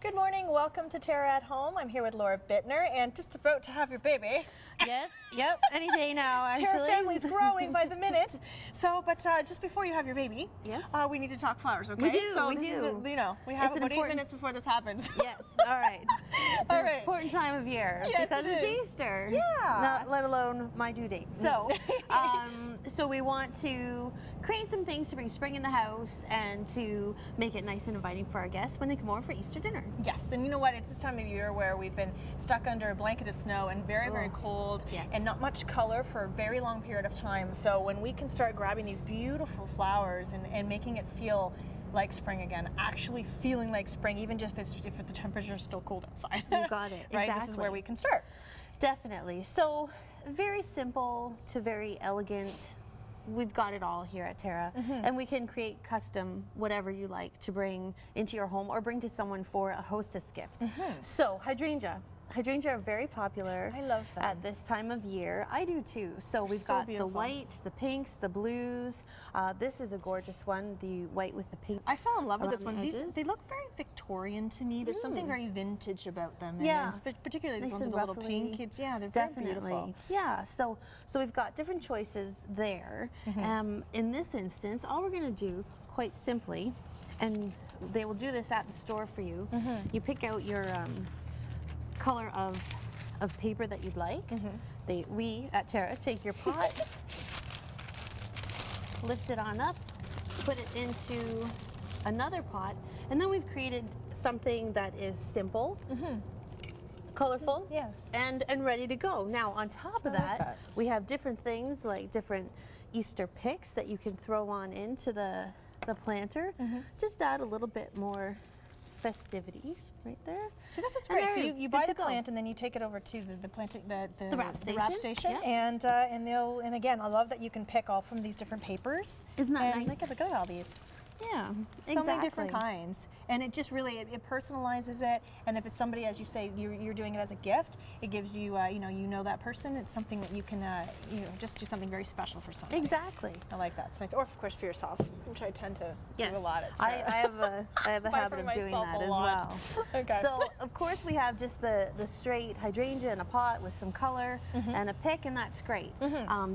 good morning. Welcome to TERRA at Home. I'm here with Laura Bittner and just about to have your baby. Yep, any day now, actually. TERRA family's growing by the minute. So, but just before you have your baby, yes, we need to talk flowers, okay? We do, so we do. Is, you know, we have about 8 minutes before this happens. Yes, all right. It's all an right. important time of year because it's Easter. Yeah. Not let alone my due date. So, so we want to create some things to bring spring in the house and to make it nice and inviting for our guests when they come over for Easter dinner. Yes, and you know what? It's this time of year where we've been stuck under a blanket of snow and very cold, and not much color for a very long period of time. So when we can start grabbing these beautiful flowers and making it feel like spring again, actually feeling like spring, even just if the temperature is still cold outside. You got it. Right? Exactly. This is where we can start. Definitely. So very simple to very elegant. We've got it all here at TERRA, and we can create custom whatever you like to bring into your home or bring to someone for a hostess gift. So hydrangea. Hydrangea are very popular. I love them. At this time of year. I do too. So we've got the whites, the pinks, the blues. This is a gorgeous one, the white with the pink. I fell in love with this one. Edges. They look very Victorian to me. There's something very vintage about them. Yeah. And particularly these Nice ones with the and little ruffly. pink kids. Yeah, they're Definitely. very beautiful. Yeah, so we've got different choices there. In this instance, all we're going to do, quite simply, and they will do this at the store for you, you pick out your color of paper that you'd like. We at TERRA take your pot, lift it on up, put it into another pot, and then we've created something that is simple, colorful, yes, and ready to go. Now on top of that, we have different things like different Easter picks that you can throw on into the planter. Just add a little bit more festivity right there. See, that's great. So you buy the plant and then you take it over to the wrap station, yeah. and again, I love that you can pick all from these different papers. Isn't that nice? Look at all these. Yeah, so many different kinds, and it just really it personalizes it. And if it's somebody, as you say, you're doing it as a gift, it gives you you know that person. It's something that you can just do something very special for somebody. Exactly. I like that. It's nice, or of course for yourself, which I tend to do a lot at I have a habit of doing that as well. Okay. So of course we have just the straight hydrangea in a pot with some color and a pick, and that's great.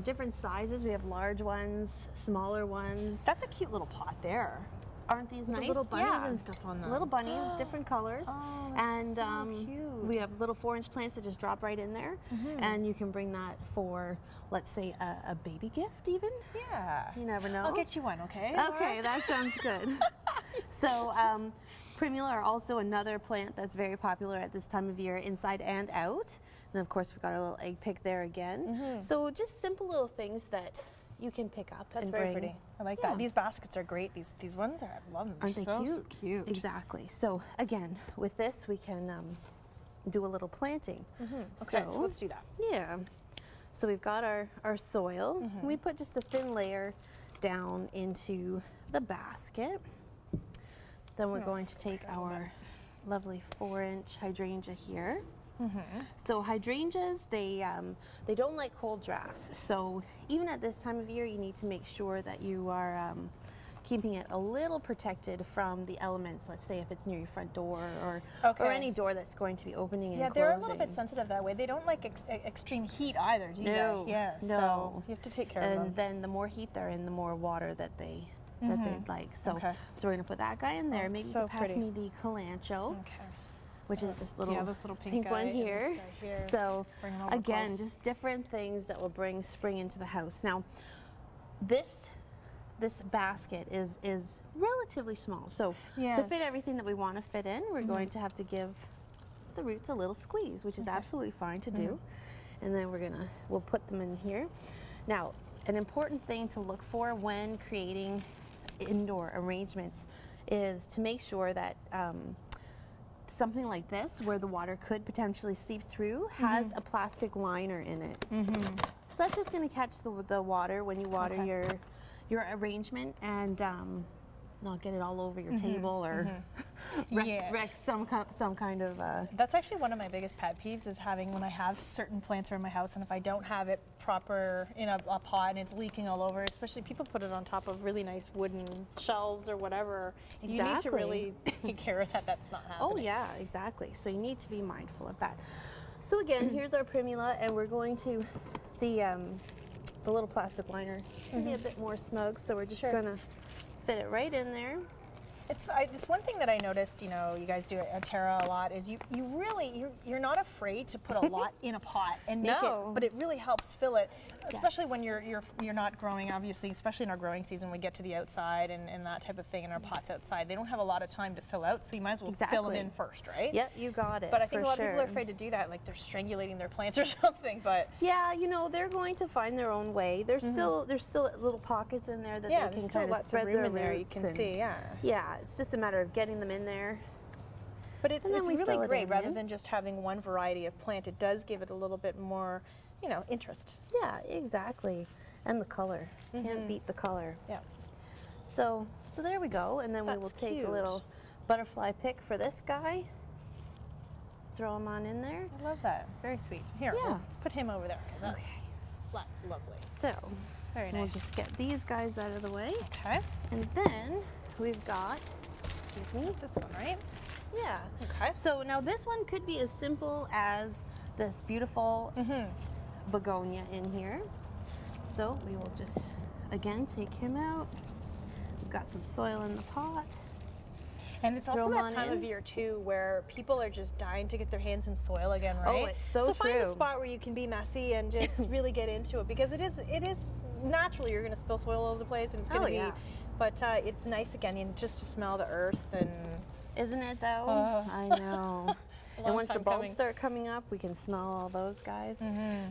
Different sizes. We have large ones, smaller ones. That's a cute little pot there. Aren't these nice? Little bunnies and stuff on them. Little bunnies, different colors. And so cute. We have little 4-inch plants that just drop right in there. And you can bring that for, let's say, a baby gift even. Yeah. You never know. I'll get you one, okay? Okay, that sounds good. So primula are also another plant that's very popular at this time of year, inside and out. And of course, we've got a little egg pick there again. So just simple little things that you can pick up. That's very pretty. I like that. These baskets are great. These ones are, I love them. Aren't they cute? So cute. Exactly. So again, with this, we can do a little planting. Okay, so let's do that. Yeah. So we've got our soil. We put just a thin layer down into the basket. Then we're going to take our lovely 4-inch hydrangea here. So hydrangeas, they don't like cold drafts. So even at this time of year, you need to make sure that you are keeping it a little protected from the elements. Let's say if it's near your front door or any door that's going to be opening and closing. Yeah, they're a little bit sensitive that way. They don't like extreme heat either, do they? Yeah, no. So you have to take care of them. And then the more heat they're in, the more water that they like. So so we're gonna put that guy in there. Maybe you can pass me the calancho. Okay. Which is this little pink one here. Here. So again, just different things that will bring spring into the house. Now, this basket is relatively small. So to fit everything that we want to fit in, we're going to have to give the roots a little squeeze, which is absolutely fine to do. And then we'll put them in here. Now, an important thing to look for when creating indoor arrangements is to make sure that something like this, where the water could potentially seep through, has a plastic liner in it. So that's just going to catch the water when you water your arrangement, and not get it all over your table or wreck some kind of. That's actually one of my biggest pet peeves is having when I have certain plants around my house, and if I don't have it proper in a pot and it's leaking all over, especially people put it on top of really nice wooden shelves or whatever. Exactly. You need to really take care of that. That's not happening. Oh yeah, exactly. So you need to be mindful of that. So again, here's our primula, and we're going to the little plastic liner can be a bit more snug, so we're just gonna fit it right in there. It's one thing that I noticed, you know, you guys do at TERRA a lot, is you're not afraid to put a lot in a pot and make it, but it really helps fill it, especially when you're not growing, obviously, especially in our growing season, we get to the outside and that type of thing, and our pots outside, they don't have a lot of time to fill out, so you might as well fill them in first, right? Yep, you got it. But I think a lot of people are afraid to do that, like they're strangulating their plants or something, but... Yeah, you know, they're going to find their own way. There's still little pockets in there that they can kind of spread their roots. There you can see, Yeah, it's just a matter of getting them in there. But it's really great, rather than just having one variety of plant, it does give it a little bit more, you know, interest. Yeah, exactly. And the color. Can't beat the color. Yeah. So there we go, and then we will take a little butterfly pick for this guy. Throw him on in there. I love that. Very sweet. Here, let's put him over there. That's lovely. So, very nice. We'll just get these guys out of the way. Okay. And then we've got, this one, right? Yeah. Okay. So now this one could be as simple as this beautiful begonia in here. So we will just, again, take him out. We've got some soil in the pot. And it's also that time of year too where people are just dying to get their hands in soil again, right? Oh, it's so true. So find a spot where you can be messy and just really get into it, because it is naturally you're going to spill soil all over the place, and it's going to be, but it's nice again just to smell the earth. And isn't it though? I know. And once the bulbs start coming up, we can smell all those guys.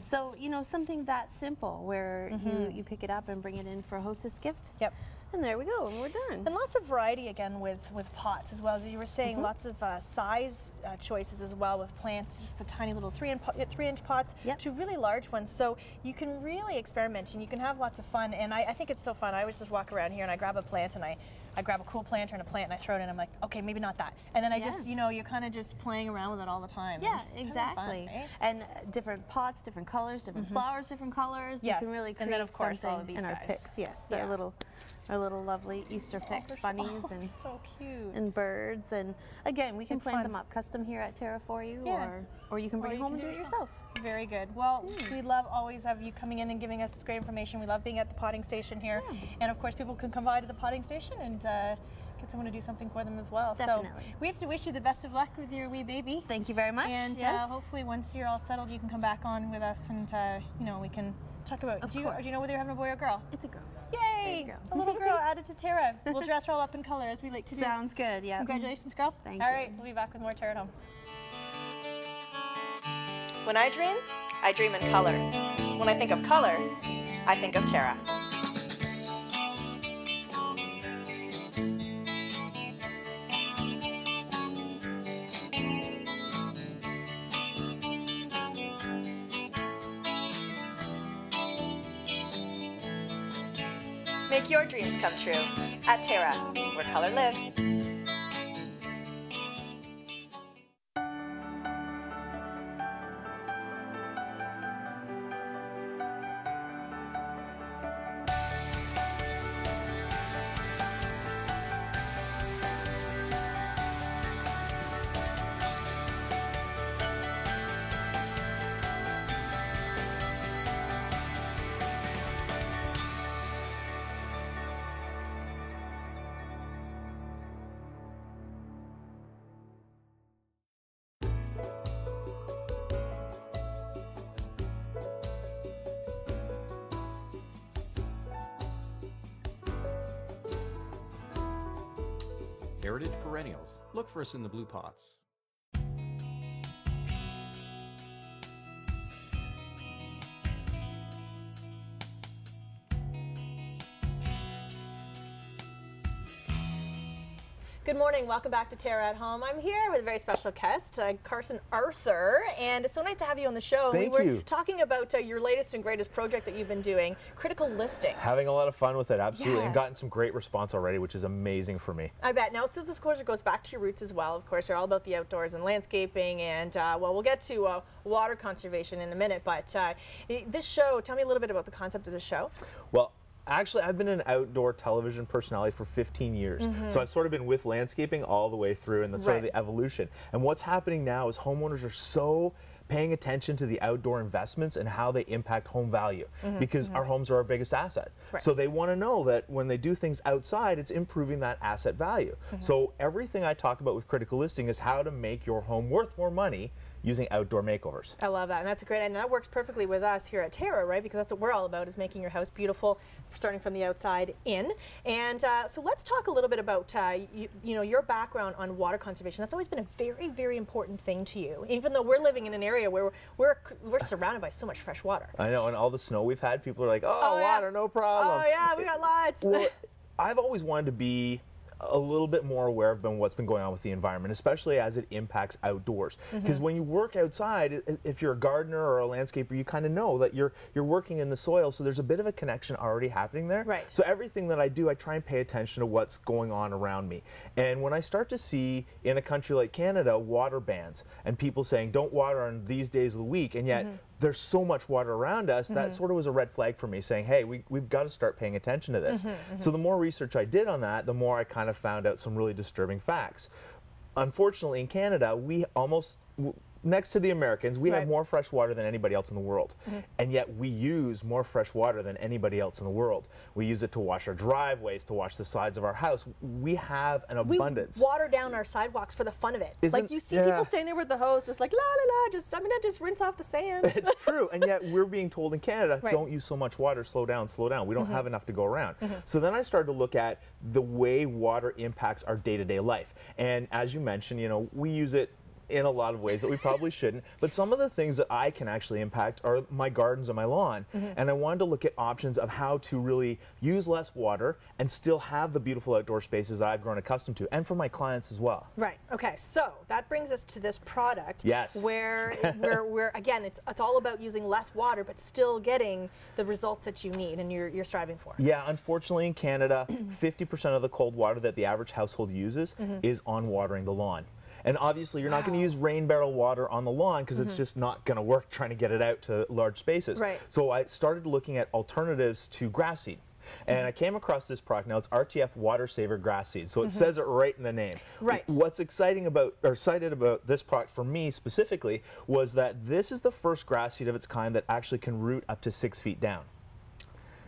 So, you know, something that simple where you pick it up and bring it in for a hostess gift. Yep. And there we go, and we're done. And lots of variety again with pots as well. As you were saying, lots of size choices as well with plants, just the tiny little 3-inch pots to really large ones. So you can really experiment and you can have lots of fun. And I think it's so fun. I always just walk around here and I grab a plant and I grab a cool planter and a plant and I throw it in. I'm like, okay, maybe not that. And then I just, you know, you're kind of just playing around with it all the time. Yeah, exactly. Fun, right? And different pots, different colors, different flowers, different colors. Yes. You can really create and then of course something all of these in guys. Our picks. Yes, our little lovely Easter picks, bunnies and so cute. And birds. And again, we can plant them up custom here at TERRA for you, or you can bring it home and do it yourself. Very good. Well, we love always have you coming in and giving us this great information. We love being at the potting station here. And of course, people can come by to the potting station and get someone to do something for them as well. Definitely. So we have to wish you the best of luck with your wee baby. Thank you very much. And hopefully once you're all settled, you can come back on with us and you know, we can talk about, do you know whether you're having a boy or a girl? It's a girl. Yay! A little girl added to TERRA. We'll dress her all up in color as we like to do. Sounds good, yeah. Congratulations, girl. Thank you. All right, we'll be back with more TERRA at Home. When I dream in color. When I think of color, I think of TERRA. Make your dreams come true at TERRA, where color lives. Heritage perennials. Look for us in the blue pots. Good morning. Welcome back to TERRA at Home. I'm here with a very special guest, Carson Arthur, and it's so nice to have you on the show. Thank you. We were talking about your latest and greatest project that you've been doing, critical listing. Having a lot of fun with it, absolutely, Yeah. and gotten some great response already, which is amazing for me. I bet. Now, since this course goes back to your roots as well, of course, you're all about the outdoors and landscaping, and well, we'll get to water conservation in a minute, but this show, tell me a little bit about the concept of the show. Well, actually, I've been an outdoor television personality for 15 years. So I've sort of been with landscaping all the way through and the sort of the evolution. And what's happening now is homeowners are so paying attention to the outdoor investments and how they impact home value because our homes are our biggest asset. So they want to know that when they do things outside, it's improving that asset value. So everything I talk about with critical listing is how to make your home worth more money using outdoor makeovers. I love that, and that's a great idea. And that works perfectly with us here at TERRA, right? Because that's what we're all about, is making your house beautiful, starting from the outside in. And so let's talk a little bit about you know, your background on water conservation. That's always been a very, very important thing to you, even though we're living in an area where we're surrounded by so much fresh water. I know, and all the snow we've had, people are like, oh, water, no problem. Oh yeah, we got lots. Well, I've always wanted to be a little bit more aware of what's been going on with the environment, especially as it impacts outdoors. Because when you work outside, if you're a gardener or a landscaper, you kind of know that you're working in the soil, so there's a bit of a connection already happening there. Right. So everything that I do, I try and pay attention to what's going on around me. And when I start to see in a country like Canada water bans and people saying don't water on these days of the week, and yet there's so much water around us, that sort of was a red flag for me, saying, hey, we've got to start paying attention to this. So the more research I did on that, the more I kind of found out some really disturbing facts. Unfortunately, in Canada, we almost, next to the Americans, we have more fresh water than anybody else in the world. And yet we use more fresh water than anybody else in the world. We use it to wash our driveways, to wash the sides of our house. We have an abundance. We water down our sidewalks for the fun of it. Like you see people standing there with the hose, just like la la la, just just rinse off the sand. It's true, and yet we're being told in Canada, don't use so much water, slow down, slow down. We don't have enough to go around. So then I started to look at the way water impacts our day-to-day life. And as you mentioned, you know, we use it in a lot of ways that we probably shouldn't, but some of the things that I can actually impact are my gardens and my lawn. And I wanted to look at options of how to really use less water and still have the beautiful outdoor spaces that I've grown accustomed to, and for my clients as well. Right. Okay. So that brings us to this product. Yes. Where again, it's all about using less water, but still getting the results that you need and you're striving for. Yeah. Unfortunately, in Canada, 50% of the cold water that the average household uses is on watering the lawn. And obviously, you're not going to use rain barrel water on the lawn because it's just not going to work trying to get it out to large spaces. Right. So I started looking at alternatives to grass seed. And I came across this product. Now it's RTF Water Saver Grass Seed, so it says it right in the name. Right. What's exciting about, or excited about this product for me specifically, was that this is the first grass seed of its kind that actually can root up to 6 feet down.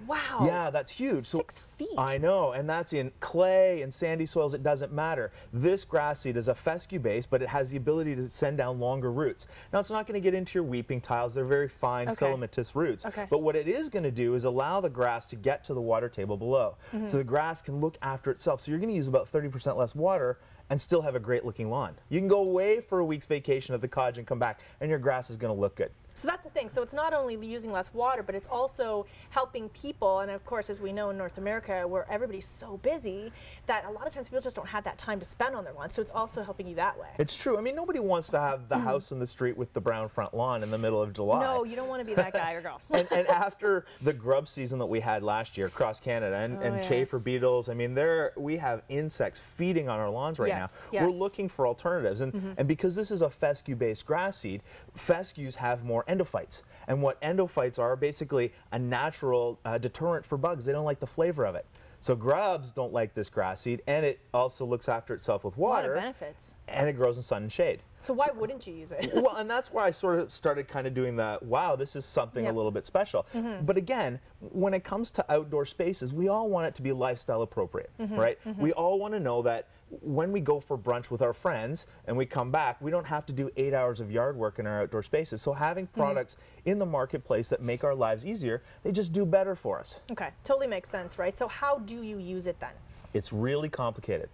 Wow. Yeah, that's huge. 6 feet. I know, and that's in clay and sandy soils. It doesn't matter. This grass seed is a fescue base, but it has the ability to send down longer roots. Now, it's not going to get into your weeping tiles. They're very fine filamentous roots. But what it is going to do is allow the grass to get to the water table below. So the grass can look after itself. So you're going to use about 30% less water and still have a great looking lawn. You can go away for a week's vacation at the cottage and come back, and your grass is going to look good. So that's the thing. So it's not only using less water, but it's also helping people. And of course, as we know in North America, where everybody's so busy, that a lot of times people just don't have that time to spend on their lawn. So it's also helping you that way. It's true. I mean, nobody wants to have the house in the street with the brown front lawn in the middle of July. No, you don't want to be that guy or girl. and after the grub season that we had last year across Canada, and chafer beetles, I mean, we have insects feeding on our lawns right now. We're looking for alternatives. And because this is a fescue-based grass seed, fescues have more endophytes. And what endophytes are basically a natural deterrent for bugs. They don't like the flavor of it. So grubs don't like this grass seed, and it also looks after itself with water. A lot of benefits. And it grows in sun and shade. So why wouldn't you use it? Well, and that's where I sort of started kind of doing the, wow, this is something a little bit special. But again, when it comes to outdoor spaces, we all want it to be lifestyle appropriate, right? We all want to know that when we go for brunch with our friends and we come back, we don't have to do 8 hours of yard work in our outdoor spaces. So having products in the marketplace that make our lives easier, they just do better for us. Okay, totally makes sense, right? So how do you use it then? It's really complicated.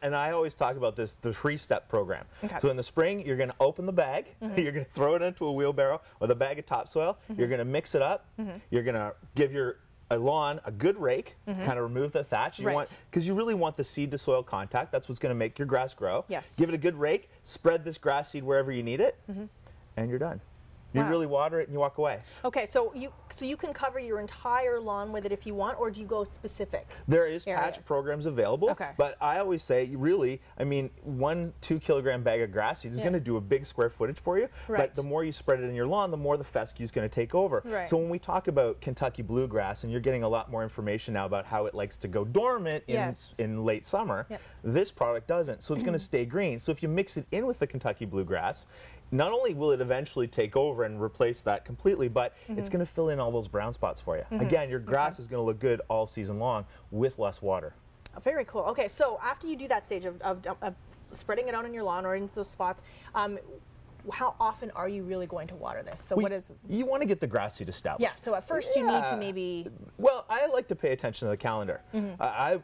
And I always talk about this, the 3-step program. So in the spring, you're going to open the bag, you're going to throw it into a wheelbarrow with a bag of topsoil, you're going to mix it up, you're going to give your a lawn, a good rake, kind of remove the thatch. You want, because you really want the seed to soil contact. That's what's going to make your grass grow. Yes. Give it a good rake, spread this grass seed wherever you need it, and you're done. You really water it and you walk away. Okay, so you can cover your entire lawn with it if you want, or do you go specific? There is patch programs available, but I always say, really, I mean, 1-2 kilogram bag of grass seed is going to do a big square footage for you, but the more you spread it in your lawn, the more the fescue is going to take over. So when we talk about Kentucky bluegrass, and you're getting a lot more information now about how it likes to go dormant in late summer, this product doesn't, so it's going to stay green. So if you mix it in with the Kentucky bluegrass, not only will it eventually take over and replace that completely, but it's going to fill in all those brown spots for you. Again, your grass is going to look good all season long with less water. Very cool. Okay, so after you do that stage of spreading it out on your lawn or into those spots, how often are you really going to water this? So what is... You want to get the grass seed established. Yeah, so at first you need to maybe... Well, I like to pay attention to the calendar.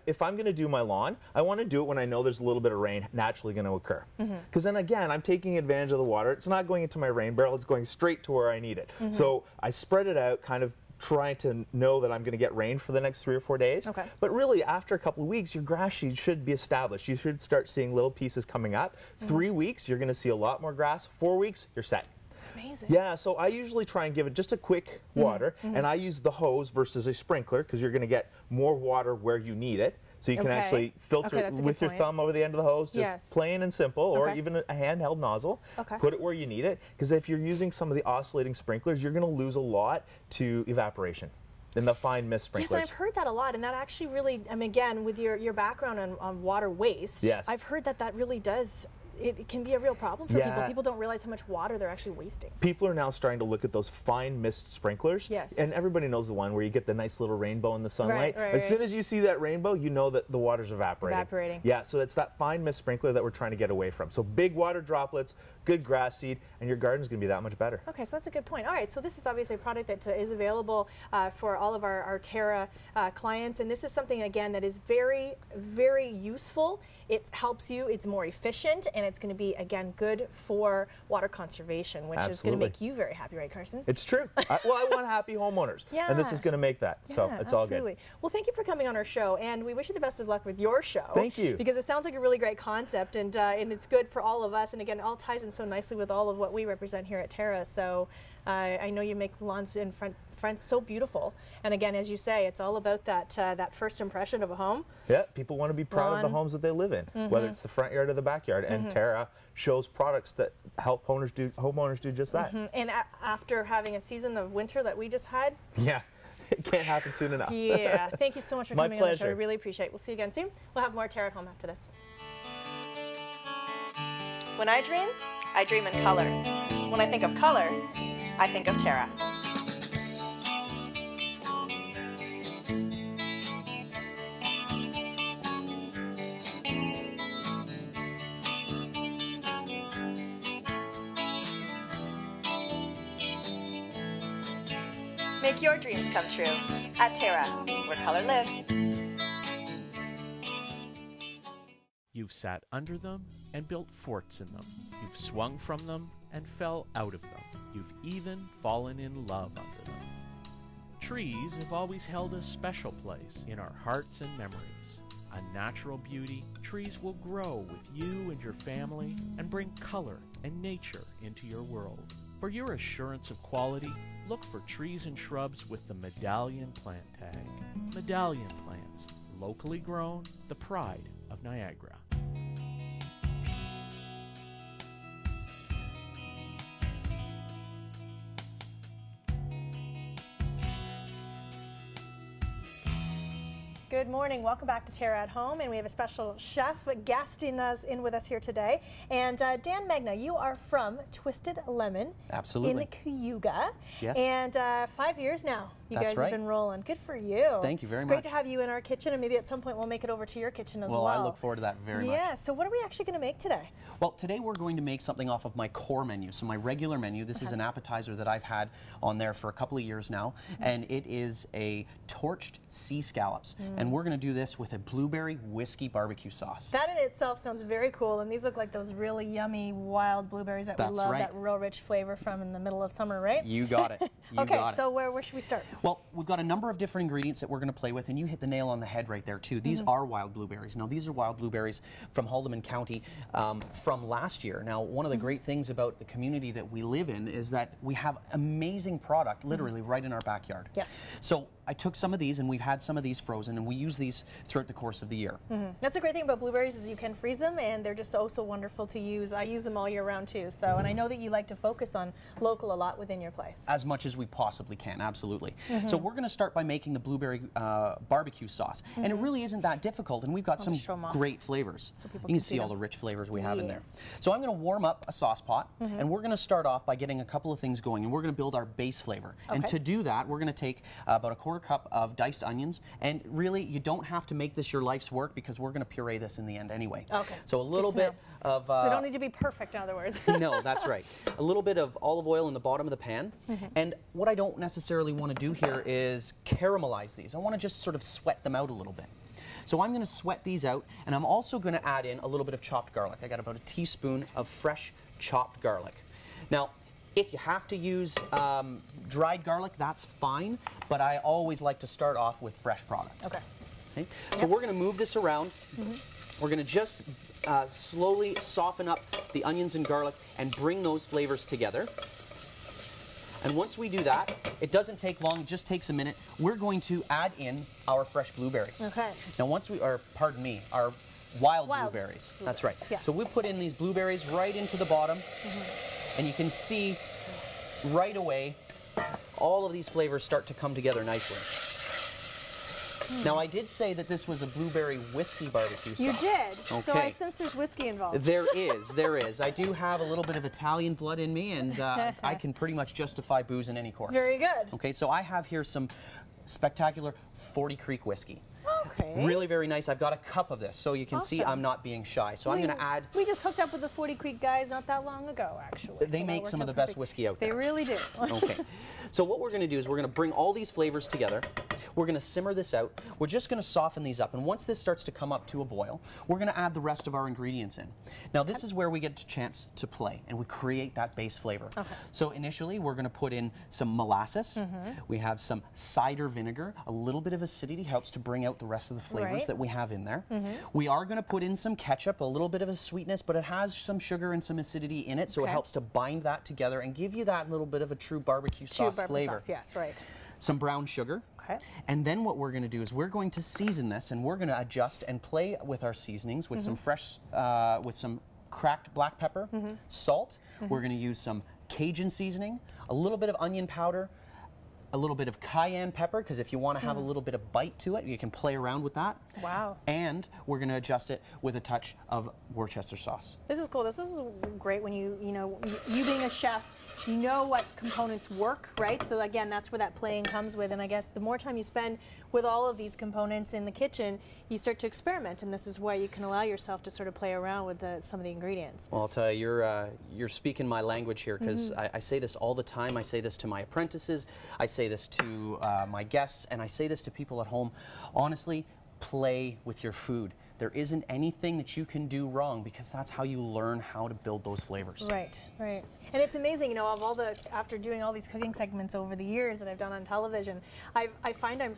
If I'm going to do my lawn, I want to do it when I know there's a little bit of rain naturally going to occur. Because then again, I'm taking advantage of the water. It's not going into my rain barrel, it's going straight to where I need it. So I spread it out, kind of trying to know that I'm going to get rain for the next 3 or 4 days. But really, after a couple of weeks, your grass seed should be established. You should start seeing little pieces coming up. 3 weeks, you're going to see a lot more grass. 4 weeks, you're set. Amazing. Yeah, so I usually try and give it just a quick water, and I use the hose versus a sprinkler because you're going to get more water where you need it. So you can actually filter it with your thumb over the end of the hose, just plain and simple, or even a handheld nozzle. Put it where you need it, because if you're using some of the oscillating sprinklers, you're going to lose a lot to evaporation in the fine mist sprinklers. Yes, I've heard that a lot, and that actually really, I mean, again, with your background on water waste, I've heard that really does... It can be a real problem for people. People don't realize how much water they're actually wasting. People are now starting to look at those fine mist sprinklers. And everybody knows the one where you get the nice little rainbow in the sunlight. As soon as you see that rainbow, you know that the water's evaporating. Yeah, so it's that fine mist sprinkler that we're trying to get away from. So big water droplets, good grass seed, and your garden's going to be that much better. Okay, so that's a good point. All right, so this is obviously a product that is available for all of our TERRA clients, and this is something, again, that is very, very useful. It helps you, it's more efficient, and it's going to be, again, good for water conservation, which is going to make you very happy, right, Carson? It's true. Well, I want happy homeowners, and this is going to make that, so it's all good. Well, thank you for coming on our show, and we wish you the best of luck with your show. Thank you. Because it sounds like a really great concept, and it's good for all of us, and again, it all ties in so nicely with all of what we represent here at TERRA, so I know you make lawns in front so beautiful, and again, as you say, it's all about that first impression of a home. Yeah, people want to be proud of the homes that they live in, whether it's the front yard or the backyard, and TERRA shows products that help homeowners do just that. And after having a season of winter that we just had, it can't happen soon enough. Yeah, thank you so much for coming on the show. I really appreciate it. We'll see you again soon. We'll have more TERRA at home after this. When I dream in color. When I think of color, I think of TERRA. Make your dreams come true at TERRA, where color lives. You've sat under them and built forts in them. You've swung from them and fell out of them. You've even fallen in love under them. Trees have always held a special place in our hearts and memories. A natural beauty, trees will grow with you and your family and bring color and nature into your world. For your assurance of quality, look for trees and shrubs with the Medallion plant tag. Medallion plants, locally grown, the pride of Niagara. Good morning. Welcome back to TERRA at Home, and we have a special chef guesting us in with us here today. And Dan Megna, you are from Twisted Lemon. Absolutely. In Cayuga. Yes. And 5 years now. You guys have been rolling. Good for you. Thank you very much. It's great to have you in our kitchen, and maybe at some point we'll make it over to your kitchen as well. Well, I look forward to that very much. Yeah, so what are we actually going to make today? Well, today we're going to make something off of my core menu. So my regular menu, this is an appetizer that I've had on there for a couple of years now, and it is a torched sea scallops. And we're going to do this with a blueberry whiskey barbecue sauce. That in itself sounds very cool, and these look like those really yummy wild blueberries that we love, that real rich flavor from in the middle of summer, right? You got it. You got it. So where should we start? Well, we've got a number of different ingredients that we're going to play with, and you hit the nail on the head right there, too. These are wild blueberries. Now, these are wild blueberries from Haldimand County from last year. Now, one of the great things about the community that we live in is that we have amazing product literally right in our backyard. Yes. So I took some of these, and we've had some of these frozen, and we use these throughout the course of the year. That's the great thing about blueberries is you can freeze them, and they're just so wonderful to use. I use them all year round, too. So, and I know that you like to focus on local a lot within your place. As much as we possibly can, absolutely. So we're going to start by making the blueberry barbecue sauce. And it really isn't that difficult, and we've got some great flavors. So people you can see all the rich flavors we have in there. Yes. So I'm going to warm up a sauce pot, and we're going to start off by getting a couple of things going, and we're going to build our base flavor. And to do that, we're going to take about a 1/4 cup of diced onions, and really, you don't have to make this your life's work because we're going to puree this in the end anyway. Okay. So a little bit of... so they don't need to be perfect, in other words. No, that's right. A little bit of olive oil in the bottom of the pan. And what I don't necessarily want to do here is caramelize these. I want to just sort of sweat them out a little bit. So I'm going to sweat these out, and I'm also going to add in a little bit of chopped garlic. I got about a teaspoon of fresh chopped garlic. Now, if you have to use dried garlic, that's fine, but I always like to start off with fresh product. Okay. So we're going to move this around. We're going to just slowly soften up the onions and garlic and bring those flavors together. And once we do that, it doesn't take long, it just takes a minute. We're going to add in our fresh blueberries. Okay. Now once we, or pardon me, our wild blueberries. That's right. Yes. So we'll put in these blueberries right into the bottom. And you can see right away all of these flavors start to come together nicely. Now, I did say that this was a blueberry whiskey barbecue sauce. You did. Okay. So I sense there's whiskey involved. There is, there is. I do have a little bit of Italian blood in me, and I can pretty much justify booze in any course. Very good. Okay, so I have here some spectacular 40 Creek whiskey. Okay. Really very nice. I've got a cup of this, so you can see I'm not being shy. So I'm going to add... We just hooked up with the 40 Creek guys not that long ago, actually. They make some of the best whiskey out there. They really do. Okay. So what we're going to do is we're going to bring all these flavors together. We're going to simmer this out. We're just going to soften these up. And once this starts to come up to a boil, we're going to add the rest of our ingredients in. Now, this is where we get a chance to play, and we create that base flavor. Okay. So initially, we're going to put in some molasses. We have some cider vinegar. A little bit of acidity helps to bring out the rest of the flavors that we have in there. We are going to put in some ketchup, a little bit of a sweetness, but it has some sugar and some acidity in it, so it helps to bind that together and give you that little bit of a true barbecue sauce flavor. Yes, right. Some brown sugar. Okay. And then what we're going to do is we're going to season this, and we're going to adjust and play with our seasonings with some fresh, with some cracked black pepper, salt. We're going to use some Cajun seasoning, a little bit of onion powder, a little bit of cayenne pepper, because if you want to have a little bit of bite to it, you can play around with that. Wow. And we're going to adjust it with a touch of Worcester sauce. This is cool. This is great when you being a chef, you know what components work, right? So again, that's where that playing comes with, and I guess the more time you spend with all of these components in the kitchen, you start to experiment, and this is why you can allow yourself to sort of play around with some of the ingredients. Well, I'll tell you, you're speaking my language here, because I say this all the time. I say this to my apprentices, I say this to my guests, and I say this to people at home. Honestly, play with your food. There isn't anything that you can do wrong, because that's how you learn how to build those flavors. Right, right. And it's amazing, you know, of all after doing all these cooking segments over the years that I've done on television, I find I'm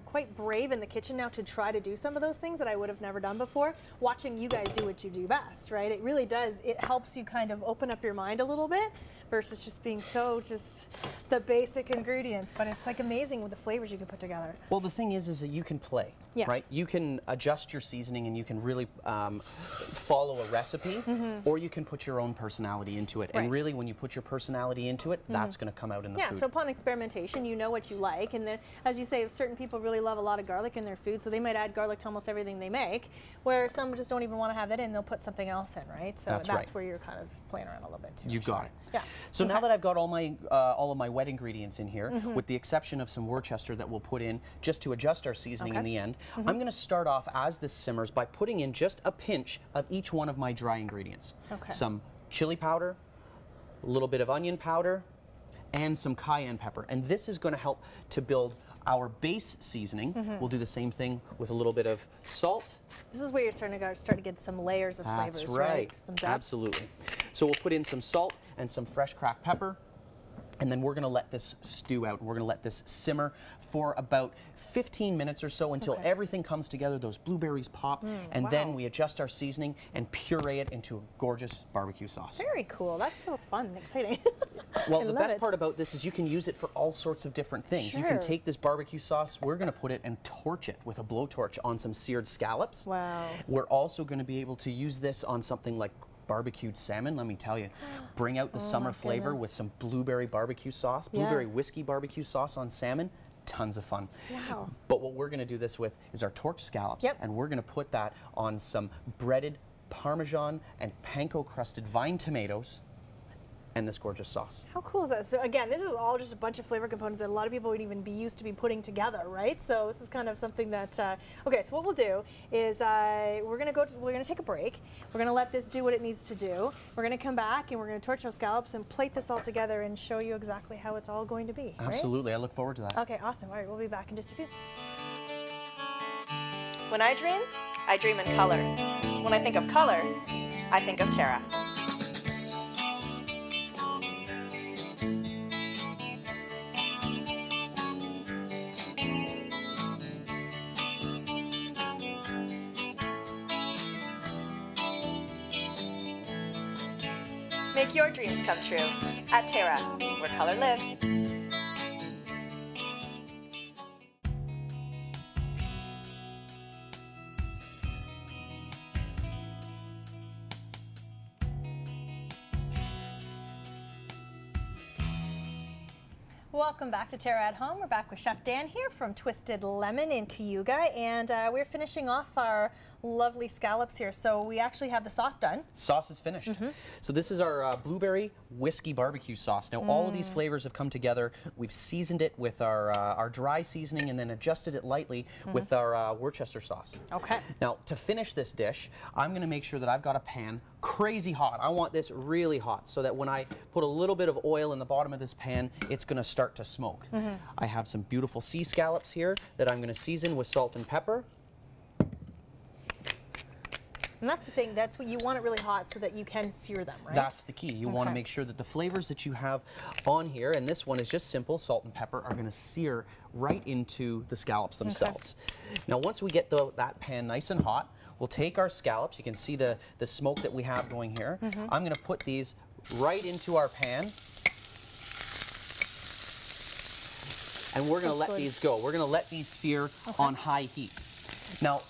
quite brave in the kitchen now to try to do some of those things that I would have never done before, watching you guys do what you do best, right? It really does. It helps you kind of open up your mind a little bit versus just being so just the basic ingredients, but it's like amazing with the flavors you can put together. Well, the thing is that you can play, right? You can adjust your seasoning, and you can really follow a recipe, or you can put your own personality into it. And really, when you put your personality into it, that's going to come out in the food. Yeah, so upon experimentation, you know what you like, and then, as you say, certain people really love a lot of garlic in their food, so they might add garlic to almost everything they make, where some just don't even want to have that in, they'll put something else in, right? So that's where you're kind of playing around a little bit too. You've got it. Yeah. So now that I've got all of my wet ingredients in here, with the exception of some Worcester that we'll put in just to adjust our seasoning in the end, I'm going to start off as this simmers by putting in just a pinch of each one of my dry ingredients. Some chili powder, a little bit of onion powder, and some cayenne pepper. And this is going to help to build our base seasoning. We'll do the same thing with a little bit of salt. This is where you're starting to get some layers of flavors, That's right. Some depth. Absolutely. So we'll put in some salt and some fresh cracked pepper. And then we're going to let this stew out. We're going to let this simmer for about 15 minutes or so until everything comes together, those blueberries pop, and then we adjust our seasoning and puree it into a gorgeous barbecue sauce. Very cool. That's so fun and exciting. Well, the best part about this is you can use it for all sorts of different things. Sure. You can take this barbecue sauce, we're going to put it and torch it with a blowtorch on some seared scallops. Wow. We're also going to be able to use this on something like barbecued salmon. Let me tell you, bring out the summer flavor with some blueberry barbecue sauce, blueberry whiskey barbecue sauce on salmon. Tons of fun. Wow. But what we're going to do this with is our torched scallops, and we're going to put that on some breaded Parmesan and panko crusted vine tomatoes and this gorgeous sauce. How cool is that? So again, this is all just a bunch of flavor components that a lot of people wouldn't even be used to be putting together, right? So this is kind of something that, okay, so what we'll do is we're gonna take a break. We're gonna let this do what it needs to do. We're gonna come back and we're gonna torch our scallops and plate this all together and show you exactly how it's all going to be. Absolutely, right? I look forward to that. Okay, awesome. All right, we'll be back in just a few. When I dream in color. When I think of color, I think of TERRA. Make your dreams come true at TERRA, where color lives. Welcome back to TERRA at Home. We're back with Chef Dan here from Twisted Lemon in Cayuga, and we're finishing off our lovely scallops here. So we actually have the sauce done. Sauce is finished. So this is our blueberry whiskey barbecue sauce. Now all of these flavors have come together. We've seasoned it with our dry seasoning and then adjusted it lightly with our Worcester sauce. Okay. Now to finish this dish, I'm going to make sure that I've got a pan crazy hot. I want this really hot so that when I put a little bit of oil in the bottom of this pan, it's going to start to smoke. I have some beautiful sea scallops here that I'm going to season with salt and pepper. And that's the thing, that's what you want it really hot so that you can sear them, right? That's the key. You want to make sure that the flavors that you have on here, and this one is just simple, salt and pepper, are going to sear right into the scallops themselves. Now once we get that pan nice and hot, we'll take our scallops. You can see the smoke that we have going here. I'm going to put these right into our pan. And we're going to let these go. We're going to let these sear on high heat. Now,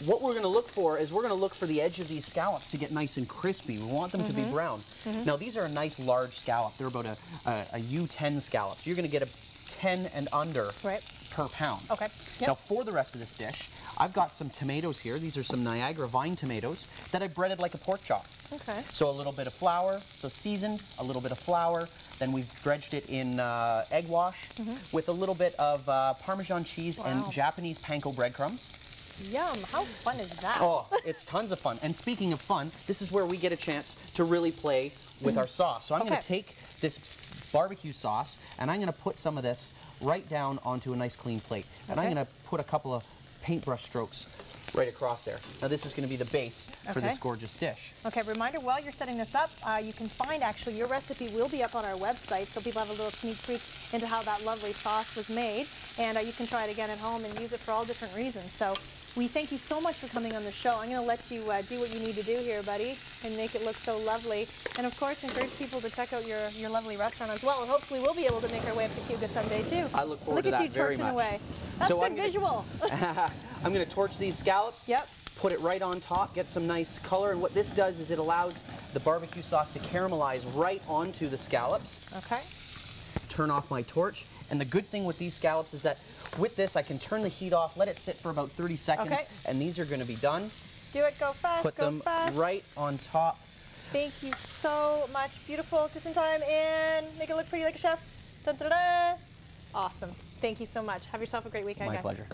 what we're going to look for is we're going to look for the edge of these scallops to get nice and crispy. We want them to be brown. Now, these are a nice large scallop. They're about a U10 scallop. So you're going to get a 10 and under per pound. Okay. Now, for the rest of this dish, I've got some tomatoes here. These are some Niagara vine tomatoes that I breaded like a pork chop. Okay. So a little bit of flour, so seasoned, a little bit of flour. Then we've dredged it in egg wash with a little bit of Parmesan cheese and Japanese panko breadcrumbs. Yum, how fun is that? Oh, it's tons of fun. And speaking of fun, this is where we get a chance to really play with our sauce. So I'm going to take this barbecue sauce and I'm going to put some of this right down onto a nice clean plate. And I'm going to put a couple of paintbrush strokes right across there. Now this is going to be the base for this gorgeous dish. Okay, reminder, while you're setting this up, you can find actually your recipe will be up on our website, so people have a little sneak peek into how that lovely sauce was made, and you can try it again at home and use it for all different reasons. So we thank you so much for coming on the show. I'm going to let you do what you need to do here, buddy, and make it look so lovely. And of course, encourage people to check out your lovely restaurant as well. And hopefully we'll be able to make our way up to Cayuga someday too. I look forward to that very much. Look at you torching away. That's good visual. I'm going to torch these scallops. Yep. Put it right on top, get some nice color, and what this does is it allows the barbecue sauce to caramelize right onto the scallops. Okay. Turn off my torch, and the good thing with these scallops is that with this I can turn the heat off, let it sit for about 30 seconds, and these are going to be done. Do it, go fast, Put them right on top. Thank you so much. Beautiful, just in time, and make it look pretty like a chef. Dun, dun, dun. Awesome. Thank you so much. Have yourself a great weekend, guys. My pleasure.